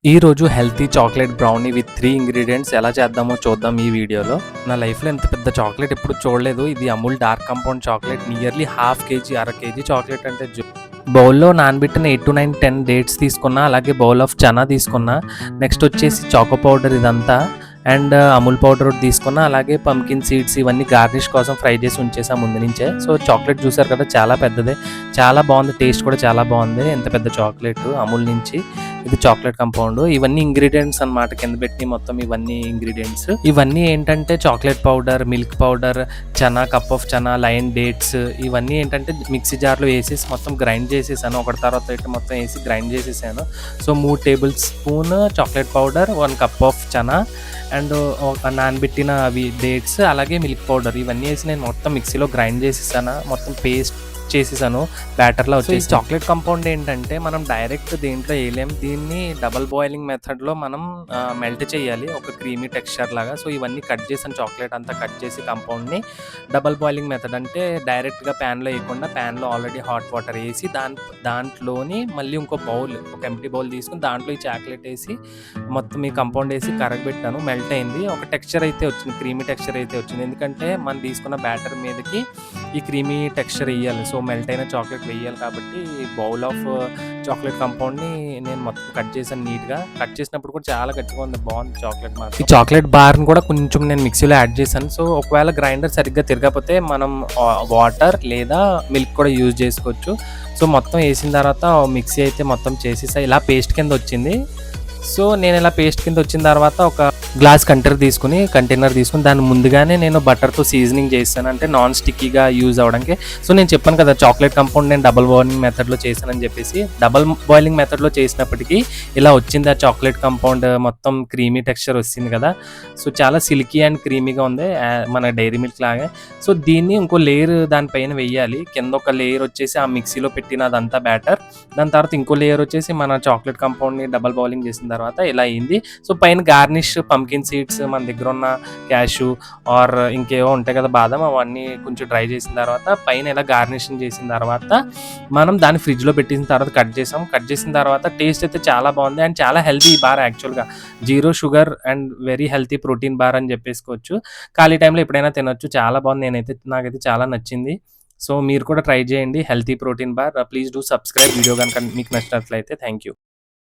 ఈరోజు healthy chocolate brownie with 3 ingredients ఎలా చేద్దామో చూద్దాం ఈ వీడియోలో. నా లైఫ్‌లో ఇంత పెద్ద చాక్లెట్ ఎప్పుడు చూడలేదు. ఇది Amul dark compound chocolate. Nearly half KG, అర కేజీ చాక్లెట్ అంటే బౌల్‌లో నానబెట్టిన 8-9-10 డేట్స్ తీసుకున్నా. అలాగే బౌల్ ఆఫ్ చనా తీసుకున్నా. నెక్స్ట్ వచ్చేసి చాకో పౌడర్ ఇదంతా అండ్ అమూల్ పౌడర్ ఒకటి తీసుకున్నా. అలాగే పంకిన్ సీడ్స్ ఇవన్నీ గార్నిష్ కోసం ఫ్రై చేసి ఉంచేసా ముందు నుంచే. సో చాక్లెట్ చూసారు కదా, చాలా పెద్దదే, చాలా బాగుంది. టేస్ట్ కూడా చాలా బాగుంది. ఎంత పెద్ద చాక్లెట్ అమూల్ నుంచి. ఇది చాక్లెట్ కంపౌండ్. ఇవన్నీ ఇంగ్రీడియంట్స్ అన్నమాట. కింద పెట్టి మొత్తం ఇవన్నీ ఇంగ్రీడియంట్స్. ఇవన్నీ ఏంటంటే chocolate powder, milk powder, chana, cup of chana, lion dates ఇవన్నీ ఏంటంటే మిక్సీ జార్లో వేసేసి మొత్తం గ్రైండ్ చేసేసాను. ఒకటి తర్వాత ఇటు మొత్తం వేసి గ్రైండ్ చేసేసాను. So 3 table spoon chocolate powder, 1 cup of chana and ఒక నానబెట్టిన అవి డేట్స్, అలాగే మిల్క్ పౌడర్ ఇవన్నీ వేసి నేను మొత్తం మిక్సీలో గ్రైండ్ చేసేసాను. మొత్తం పేస్ట్ చేసేసాను. బ్యాటర్‌లా వచ్చేసి చాక్లెట్ కంపౌండ్ ఏంటంటే మనం డైరెక్ట్ దీంట్లో వేయలేం. దీన్ని డబుల్ బాయిలింగ్ మెథడ్‌లో మనం మెల్ట్ చేయాలి ఒక క్రీమీ టెక్స్చర్ లాగా. సో ఇవన్నీ కట్ చేసాను. చాక్లెట్ అంతా కట్ చేసి కంపౌండ్‌ని డబుల్ బాయిలింగ్ మెథడ్ అంటే డైరెక్ట్‌గా ప్యాన్‌లో వేయకుండా ప్యాన్‌లో ఆల్రెడీ హాట్ వాటర్ వేసి దాంట్లోని మళ్ళీ ఇంకో బౌల్, ఒక ఎంప్టీ బౌల్ తీసుకొని దాంట్లో ఈ చాక్లెట్ వేసి మొత్తం ఈ కంపౌండ్ వేసి కరగబెట్టాను. మెల్ట్ అయింది. ఒక టెక్స్చర్ అయితే వచ్చింది, క్రీమీ టెక్స్చర్ అయితే వచ్చింది. ఎందుకంటే మనం తీసుకున్న బ్యాటర్ మీదకి ఈ క్రీమీ టెక్స్చర్ వేయాలి. సో మెల్ట్ అయిన చాక్లెట్ వేయాలి కాబట్టి బౌల్ ఆఫ్ చాక్లెట్ కంపౌండ్‌ని నేను మొత్తం కట్ చేశాను నీట్‌గా. కట్ చేసినప్పుడు కూడా చాలా గట్టిగా ఉంది. బాగుంది చాక్లెట్ మాత్రం. ఈ చాక్లెట్ బార్‌ని కూడా కొంచెం నేను మిక్సీలో యాడ్ చేశాను. సో ఒకవేళ గ్రైండర్ సరిగ్గా తిరగకపోతే మనం వాటర్ లేదా మిల్క్ కూడా యూజ్ చేసుకోవచ్చు. సో మొత్తం వేసిన తర్వాత మిక్సీ అయితే మొత్తం చేసేసా. ఇలా పేస్ట్ కింద వచ్చింది. సో నేను ఇలా పేస్ట్ కింద వచ్చిన తర్వాత ఒక గ్లాస్ కంటైనర్ తీసుకుని దాన్ని ముందుగానే నేను బటర్తో సీజనింగ్ చేస్తాను, అంటే నాన్ స్టిక్కీగా యూజ్ అవ్వడానికి. సో నేను చెప్పాను కదా చాక్లెట్ కంపౌండ్ నేను డబుల్ బాయిలింగ్ మెథడ్లో చేశానని చెప్పేసి. డబుల్ బాయిలింగ్ మెథడ్లో చేసినప్పటికీ ఇలా వచ్చింది ఆ చాక్లెట్ కంపౌండ్. మొత్తం క్రీమీ టెక్స్చర్ వచ్చింది కదా. సో చాలా సిల్కీ అండ్ క్రీమీగా ఉంది, మన డైరీ మిల్క్ లాగా. సో దీన్ని ఇంకో లేయర్ దానిపైన వేయాలి. కింద ఒక లేయర్ వచ్చేసి ఆ మిక్సీలో పెట్టిన అదంతా బ్యాటర్, దాని తర్వాత ఇంకో లేయర్ వచ్చేసి మన చాక్లెట్ కంపౌండ్ని డబుల్ బాయిలింగ్ చేసిన తర్వాత ఇలా అయింది. సో పైన గార్నిష్ పంకిన్ సీడ్స్, మన దగ్గర ఉన్న క్యాషు ఆర్ ఇంకేవో ఉంటాయి కదా బాదం, అవన్నీ కొంచెం డ్రై చేసిన తర్వాత పైన ఇలా గార్నిషింగ్ చేసిన తర్వాత మనం దాన్ని ఫ్రిడ్జ్లో పెట్టిన తర్వాత కట్ చేసిన తర్వాత టేస్ట్ అయితే చాలా బాగుంది అండ్ చాలా హెల్తీ బార్. యాక్చువల్గా 0 sugar and very healthy protein bar అని చెప్పేసుకోవచ్చు. ఖాళీ టైంలో ఎప్పుడైనా తినొచ్చు. చాలా బాగుంది. నాకైతే చాలా నచ్చింది. సో మీరు కూడా ట్రై చేయండి healthy protein bar. Please do subscribe. Video కనుక మీకు నచ్చినట్లయితే థ్యాంక్ యూ.